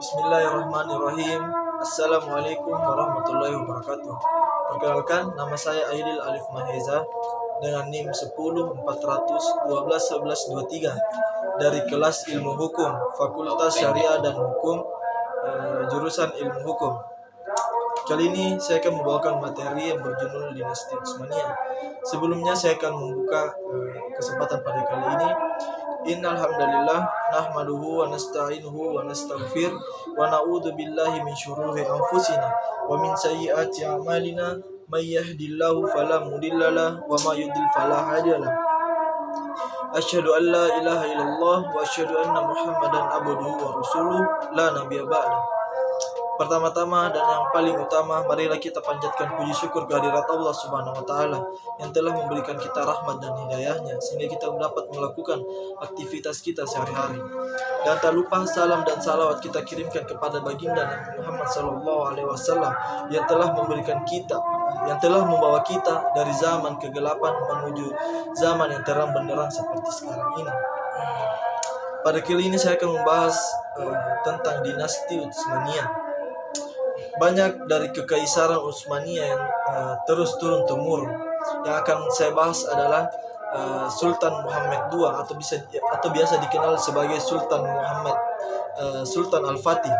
Bismillahirrahmanirrahim. Assalamualaikum warahmatullahi wabarakatuh. Perkenalkan, nama saya Aidil Alif Maheza dengan NIM 10 400 12 11 23 dari kelas Ilmu Hukum, Fakultas Syariah dan Hukum, jurusan Ilmu Hukum. Kali ini saya akan membawakan materi yang berjudul Dinasti Utsmaniyah. Sebelumnya saya akan membuka kesempatan pada kali ini. Innal hamdalillah nahmaduhu wa nasta'inuhu wa nastaghfir wa na'udzu billahi min syururi anfusina wa min sayyiati a'malina may yahdihillahu fala mudhillalah wa may yudhlil fala hadiyalah. Asyhadu an la ilaha illallah wa asyhadu anna Muhammadan abduhu wa rasuluh la nabiyya ba'da. Pertama-tama dan yang paling utama, marilah kita panjatkan puji syukur kehadirat Allah Subhanahu wa taala yang telah memberikan kita rahmat dan hidayahnya sehingga kita dapat melakukan aktivitas kita sehari-hari. Dan tak lupa salam dan salawat kita kirimkan kepada baginda Nabi Muhammad SAW yang telah membawa kita dari zaman kegelapan menuju zaman yang terang benderang seperti sekarang ini. Pada kali ini saya akan membahas tentang dinasti Utsmaniyah. Banyak dari kekaisaran Utsmaniyah yang terus turun temurun. Yang akan saya bahas adalah Sultan Muhammad II atau biasa dikenal sebagai Sultan Al-Fatih.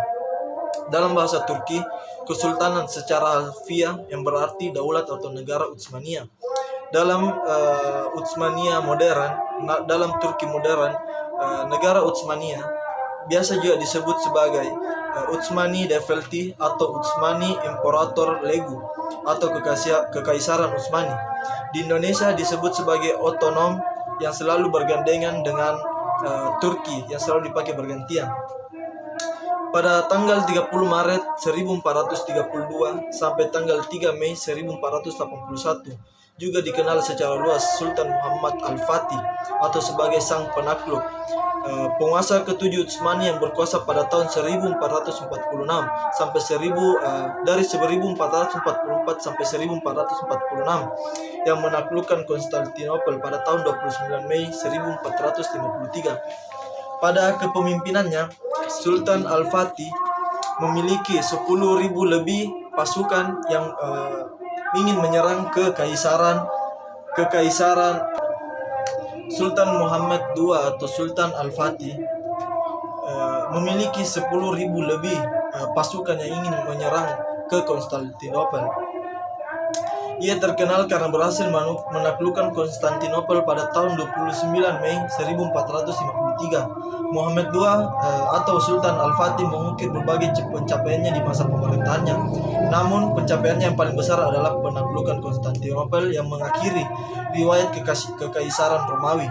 Dalam bahasa Turki, kesultanan secara harfiah yang berarti daulat atau negara Utsmaniyah. Dalam dalam Turki modern, negara Utsmaniyah biasa juga disebut sebagai Utsmani Devleti atau Utsmani Imperator Legu atau Kekaisaran Utsmani. Di Indonesia disebut sebagai otonom yang selalu bergandengan dengan Turki yang selalu dipakai bergantian. Pada tanggal 30 Maret 1432 sampai tanggal 3 Mei 1481 juga dikenal secara luas Sultan Muhammad Al-Fatih atau sebagai Sang Penakluk, penguasa ketujuh Utsmani yang berkuasa pada tahun 1446 sampai 1444 sampai 1446 yang menaklukkan Konstantinopel pada tahun 29 Mei 1453. Pada kepemimpinannya, Sultan Al-Fatih memiliki 10.000 lebih pasukan yang ingin menyerang kekaisaran Sultan Muhammad II atau Sultan Al-Fatih memiliki 10.000 lebih pasukan yang ingin menyerang ke Konstantinopel. Ia terkenal karena berhasil menaklukkan Konstantinopel pada tahun 29 Mei 1453. Muhammad II atau Sultan Al-Fatih mengukir berbagai pencapaiannya di masa pemerintahannya. Namun pencapaiannya yang paling besar adalah penaklukan Konstantinopel yang mengakhiri riwayat kekaisaran Romawi,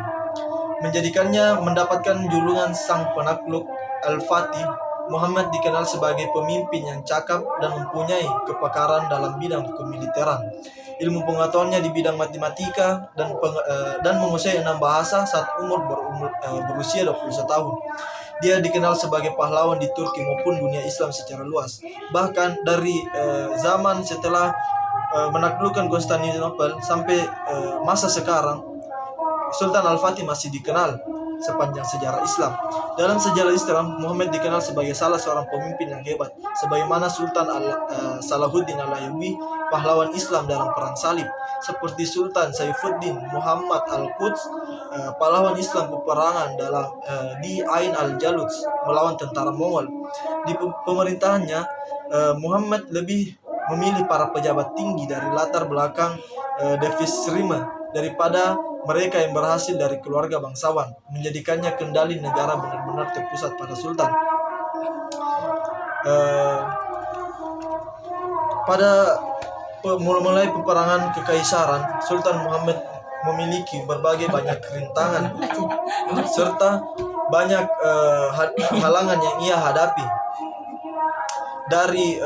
menjadikannya mendapatkan julukan Sang Penakluk. Al-Fatih Muhammad dikenal sebagai pemimpin yang cakap dan mempunyai kepakaran dalam bidang kemiliteran. Ilmu pengetahuannya di bidang matematika dan menguasai 6 bahasa saat berusia 21 tahun. Dia dikenal sebagai pahlawan di Turki maupun dunia Islam secara luas. Bahkan dari zaman setelah menaklukkan Konstantinopel sampai masa sekarang, Sultan Al-Fatih masih dikenal sepanjang sejarah Islam. Dalam sejarah Islam, Muhammad dikenal sebagai salah seorang pemimpin yang hebat, sebagaimana Sultan Salahuddin Al-Ayyubi, pahlawan Islam dalam perang salib, seperti Sultan Saifuddin Muhammad Al-Quds, pahlawan Islam peperangan di Ain Al-Jalut melawan tentara Mongol. Di pemerintahannya, Muhammad lebih memilih para pejabat tinggi dari latar belakang Devisrima daripada mereka yang berhasil dari keluarga bangsawan, menjadikannya kendali negara benar-benar terpusat pada sultan. Pada mulai peperangan kekaisaran, Sultan Muhammad memiliki banyak rintangan serta banyak halangan yang ia hadapi. Dari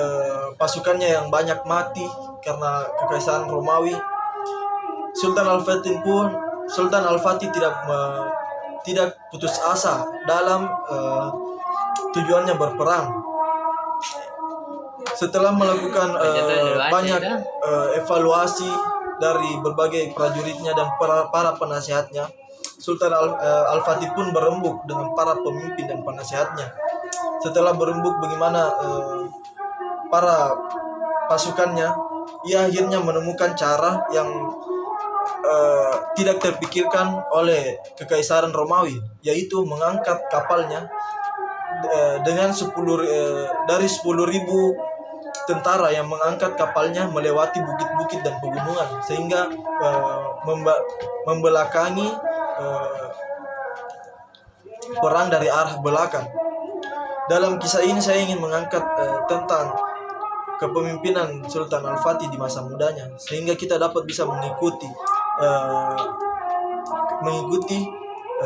pasukannya yang banyak mati karena kekaisaran Romawi, Sultan Al-Fatih tidak putus asa dalam tujuannya berperang. Setelah melakukan banyak evaluasi dari berbagai prajuritnya dan para penasihatnya, Sultan Al-Fatih pun berembuk dengan para pemimpin dan penasihatnya. setelah berembuk bagaimana para pasukannya, ia akhirnya menemukan cara yang tidak terpikirkan oleh Kekaisaran Romawi, yaitu mengangkat kapalnya dengan 10.000 tentara yang mengangkat kapalnya melewati bukit-bukit dan pegunungan, sehingga membelakangi perang dari arah belakang. Dalam kisah ini saya ingin mengangkat tentang kepemimpinan Sultan Al-Fatih di masa mudanya, sehingga kita dapat bisa mengikuti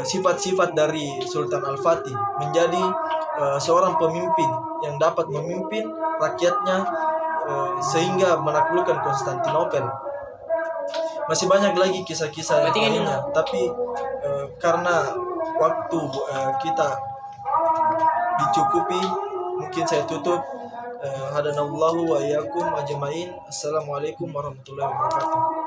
sifat-sifat dari Sultan Al-Fatih menjadi seorang pemimpin yang dapat memimpin rakyatnya sehingga menaklukkan Konstantinopel. Masih banyak lagi kisah-kisah yang lainnya, tapi karena waktu kita dicukupi, mungkin saya tutup. Hadanallahu wa iyyakum ajmain. Assalamualaikum warahmatullahi wabarakatuh.